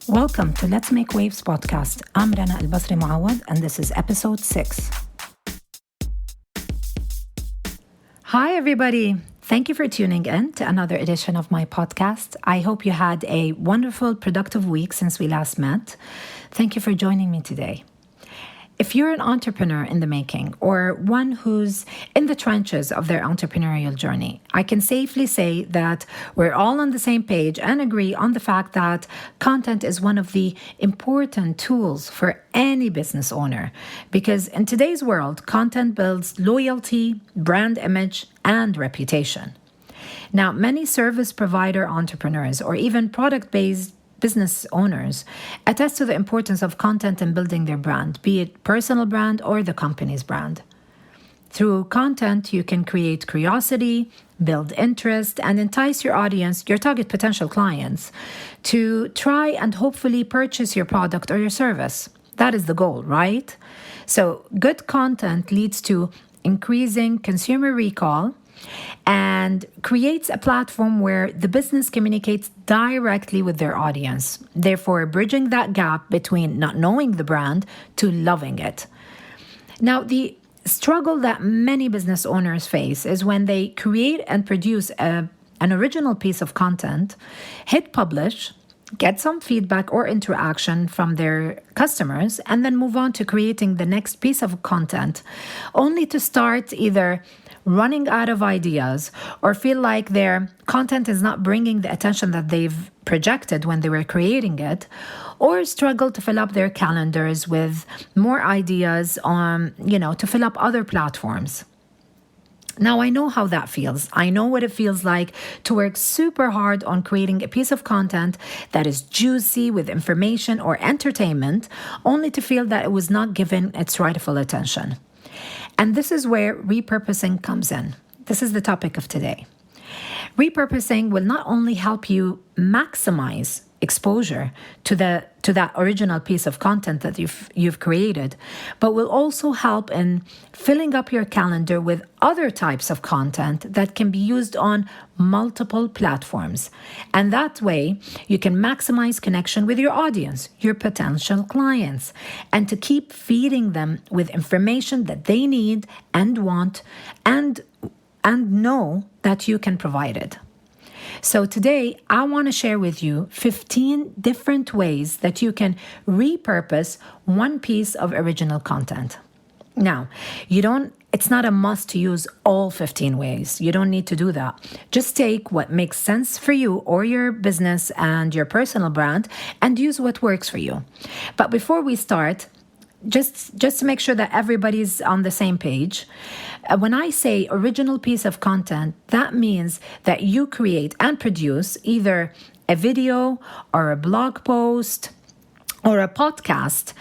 Welcome to Let's Make Waves podcast. I'm Rana Al-Basri Muawad, and this is episode 6. Hi, everybody. Thank you for tuning in to another edition of my podcast. I hope you had a wonderful, productive week since we last met. Thank you for joining me today. If you're an entrepreneur in the making or one who's in the trenches of their entrepreneurial journey, I can safely say that we're all on the same page and agree on the fact that content is one of the important tools for any business owner. Because in today's world, content builds loyalty, brand image, and reputation. Now, many service provider entrepreneurs or even product-based business owners attest to the importance of content in building their brand, be it personal brand or the company's brand. Through content, you can create curiosity, build interest, and entice your audience, your target potential clients, to try and hopefully purchase your product or your service. That is the goal, right? So good content leads to increasing consumer recall and creates a platform where the business communicates directly with their audience, therefore bridging that gap between not knowing the brand to loving it. Now, the struggle that many business owners face is when they create and produce an original piece of content, hit publish, get some feedback or interaction from their customers, and then move on to creating the next piece of content, only to start either running out of ideas or feel like their content is not bringing the attention that they've projected when they were creating it, or struggle to fill up their calendars with more ideas to fill up other platforms. Now, I know how that feels. I know what it feels like to work super hard on creating a piece of content that is juicy with information or entertainment, only to feel that it was not given its rightful attention. And this is where repurposing comes in. This is the topic of today. Repurposing will not only help you maximize exposure to that original piece of content that you've created, but will also help in filling up your calendar with other types of content that can be used on multiple platforms. And that way, you can maximize connection with your audience, your potential clients, and to keep feeding them with information that they need and want and know that you can provide it. So today, I want to share with you 15 different ways that you can repurpose one piece of original content. Now, it's not a must to use all 15 ways. You don't need to do that. Just take what makes sense for you or your business and your personal brand and use what works for you. But before we start, just to make sure that everybody's on the same page, when I say original piece of content, that means that you create and produce either a video or a blog post or a podcast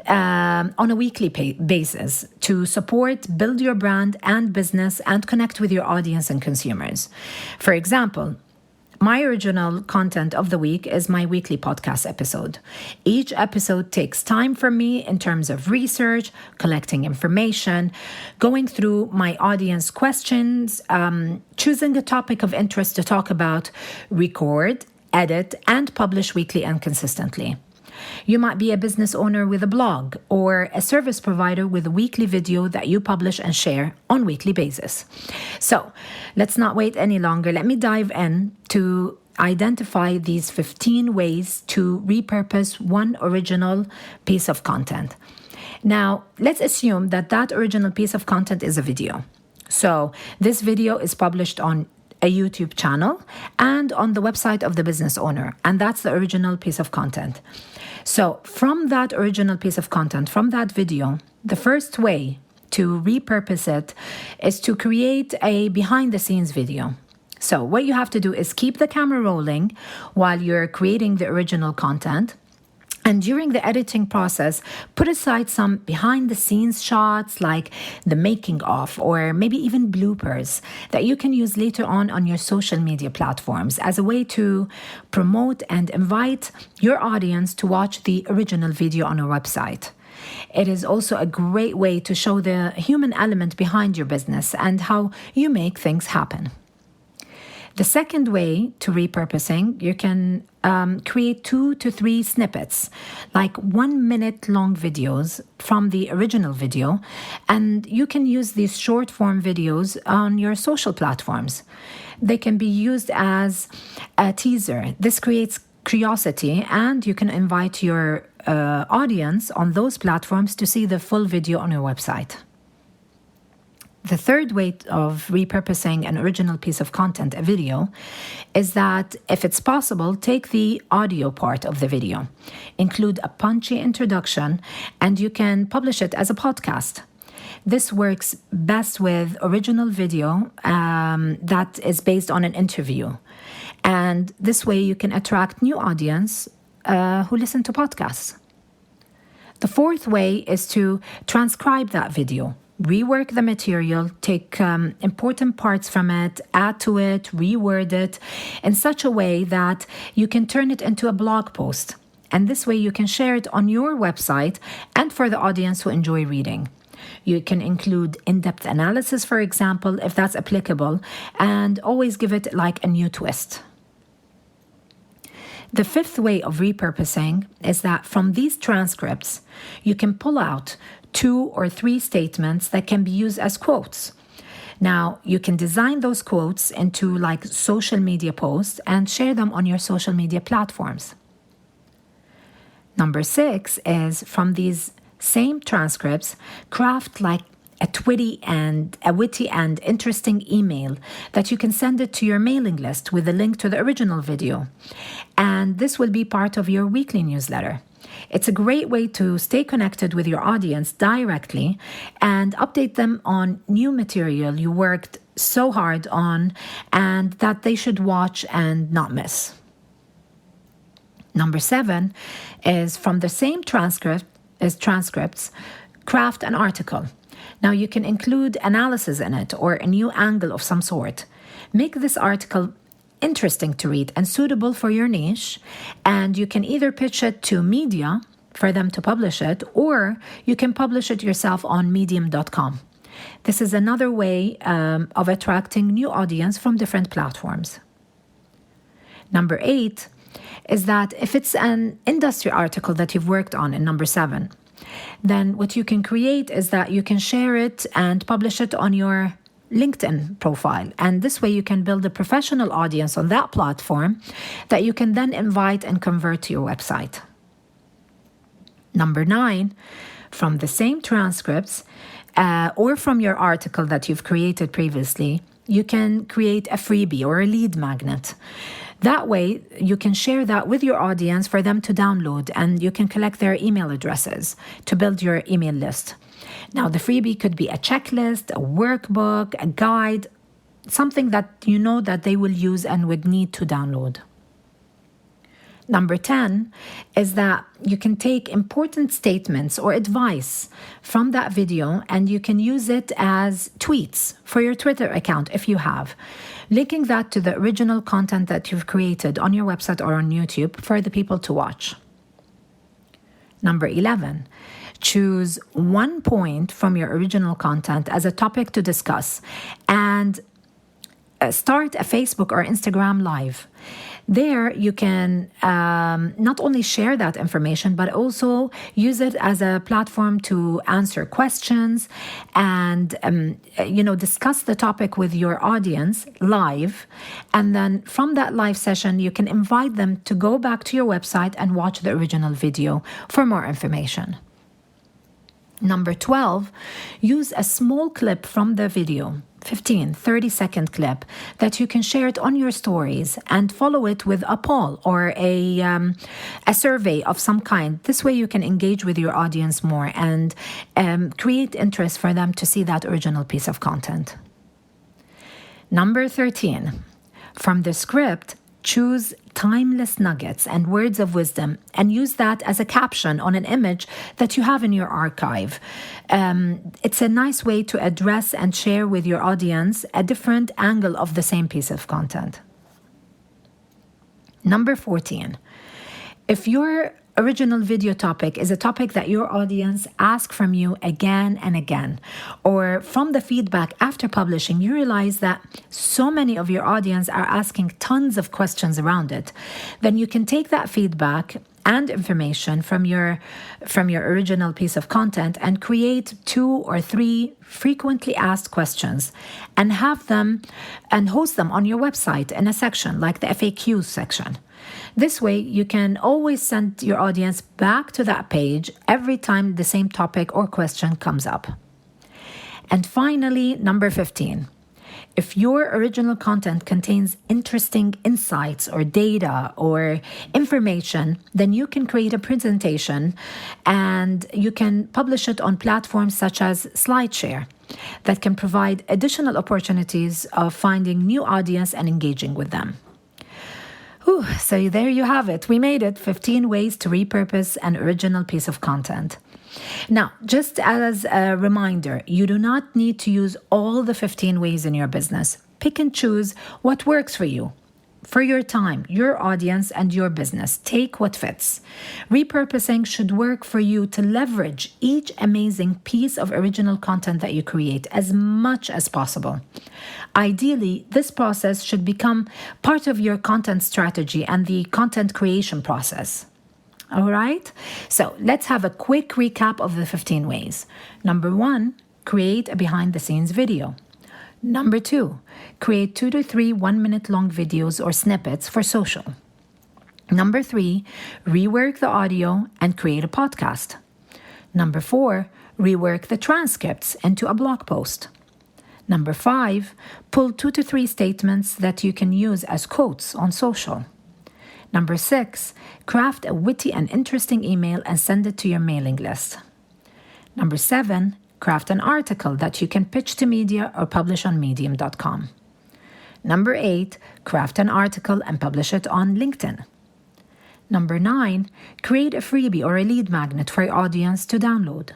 on a weekly basis to support, build your brand and business and connect with your audience and consumers. For example, my original content of the week is my weekly podcast episode. Each episode takes time for me in terms of research, collecting information, going through my audience questions, choosing a topic of interest to talk about, record, edit, and publish weekly and consistently. You might be a business owner with a blog or a service provider with a weekly video that you publish and share on a weekly basis. So let's not wait any longer. Let me dive in to identify these 15 ways to repurpose one original piece of content. Now, let's assume that original piece of content is a video. So this video is published on a YouTube channel and on the website of the business owner. And that's the original piece of content. So from that original piece of content, from that video, the first way to repurpose it is to create a behind the scenes video. So what you have to do is keep the camera rolling while you're creating the original content. And during the editing process, put aside some behind the scenes shots like the making of or maybe even bloopers that you can use later on your social media platforms as a way to promote and invite your audience to watch the original video on our website. It is also a great way to show the human element behind your business and how you make things happen. The second way to repurposing, you can create 2 to 3 snippets, like 1 minute long videos from the original video. And you can use these short form videos on your social platforms. They can be used as a teaser. This creates curiosity, and you can invite your audience on those platforms to see the full video on your website. The third way of repurposing an original piece of content, a video, is that if it's possible, take the audio part of the video, include a punchy introduction, and you can publish it as a podcast. This works best with original video that is based on an interview. And this way you can attract new audience who listen to podcasts. The fourth way is to transcribe that video. Rework the material, take important parts from it, add to it, reword it in such a way that you can turn it into a blog post. And this way you can share it on your website and for the audience who enjoy reading. You can include in-depth analysis, for example, if that's applicable, and always give it like a new twist. The fifth way of repurposing is that from these transcripts, you can pull out 2 or 3 statements that can be used as quotes. Now, you can design those quotes into like social media posts and share them on your social media platforms. Number 6 is from these same transcripts, craft like a witty and interesting email that you can send it to your mailing list with a link to the original video. And this will be part of your weekly newsletter. It's a great way to stay connected with your audience directly and update them on new material you worked so hard on and that they should watch and not miss. Number 7 is from the same transcripts, craft an article. Now you can include analysis in it or a new angle of some sort. Make this article interesting to read and suitable for your niche, and you can either pitch it to media for them to publish it, or you can publish it yourself on medium.com. This is another way of attracting new audience from different platforms. Number 8 is that if it's an industry article that you've worked on in number 7, then what you can create is that you can share it and publish it on your LinkedIn profile. And this way you can build a professional audience on that platform that you can then invite and convert to your website. Number 9, from the same transcripts or from your article that you've created previously, you can create a freebie or a lead magnet. That way, you can share that with your audience for them to download, and you can collect their email addresses to build your email list. Now, the freebie could be a checklist, a workbook, a guide, something that you know that they will use and would need to download. Number 10 is that you can take important statements or advice from that video and you can use it as tweets for your Twitter account if you have, linking that to the original content that you've created on your website or on YouTube for the people to watch. Number 11, choose one point from your original content as a topic to discuss and start a Facebook or Instagram live. There you can not only share that information, but also use it as a platform to answer questions and, discuss the topic with your audience live. And then from that live session, you can invite them to go back to your website and watch the original video for more information. Number 12, use a small clip from the video, 30-second clip, that you can share it on your stories and follow it with a poll or a survey of some kind. This way you can engage with your audience more and create interest for them to see that original piece of content. Number 13, from the script, choose timeless nuggets and words of wisdom and use that as a caption on an image that you have in your archive. It's a nice way to address and share with your audience a different angle of the same piece of content. Number 14 If your original video topic is a topic that your audience asks from you again and again, or from the feedback after publishing, you realize that so many of your audience are asking tons of questions around it, then you can take that feedback and information from your original piece of content and create 2 or 3 frequently asked questions and have them and host them on your website in a section like the FAQ section. This way, you can always send your audience back to that page every time the same topic or question comes up. And finally, number 15. If your original content contains interesting insights or data or information, then you can create a presentation and you can publish it on platforms such as SlideShare that can provide additional opportunities of finding new audience and engaging with them. So there you have it. We made it. 15 ways to repurpose an original piece of content. Now, just as a reminder, you do not need to use all the 15 ways in your business. Pick and choose what works for you, for your time, your audience, and your business. Take what fits. Repurposing should work for you to leverage each amazing piece of original content that you create as much as possible. Ideally, this process should become part of your content strategy and the content creation process. All right? So let's have a quick recap of the 15 ways. Number 1, create a behind-the-scenes video. Number 2, create 2 to 3 1-minute long videos or snippets for social. Number 3, rework the audio and create a podcast. Number 4, rework the transcripts into a blog post. Number 5, pull 2 to 3 statements that you can use as quotes on social. Number 6, craft a witty and interesting email and send it to your mailing list. Number 7, craft an article that you can pitch to media or publish on medium.com. Number 8, craft an article and publish it on LinkedIn. Number 9, create a freebie or a lead magnet for your audience to download.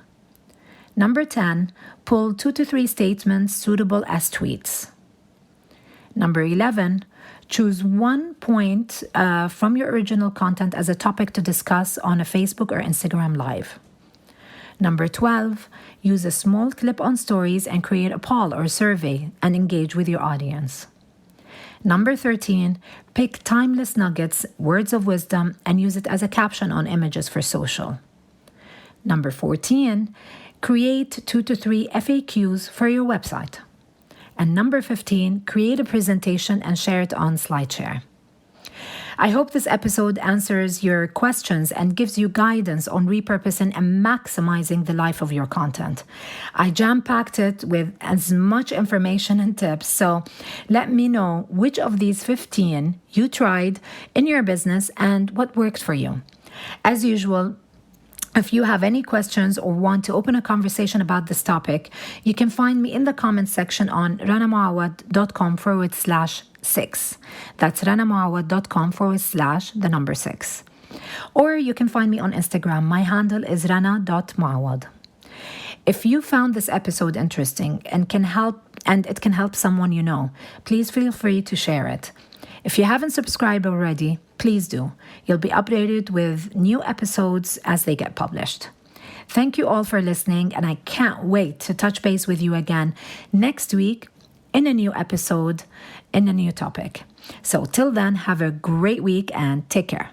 Number 10, pull 2 to 3 statements suitable as tweets. Number 11, choose one point from your original content as a topic to discuss on a Facebook or Instagram Live. Number 12, use a small clip on stories and create a poll or survey and engage with your audience. Number 13, pick timeless nuggets, words of wisdom, and use it as a caption on images for social. Number 14, create 2 to 3 FAQs for your website. And number 15, create a presentation and share it on SlideShare. I hope this episode answers your questions and gives you guidance on repurposing and maximizing the life of your content. I jam-packed it with as much information and tips, so let me know which of these 15 you tried in your business and what worked for you. As usual, if you have any questions or want to open a conversation about this topic, you can find me in the comments section on ranamawad.com/6. That's ranamawad.com/6. Or you can find me on Instagram. My handle is rana.mawad. If you found this episode interesting and it can help someone you know, please feel free to share it. If you haven't subscribed already, please do. You'll be updated with new episodes as they get published. Thank you all for listening, and I can't wait to touch base with you again next week in a new episode, in a new topic. So till then, have a great week and take care.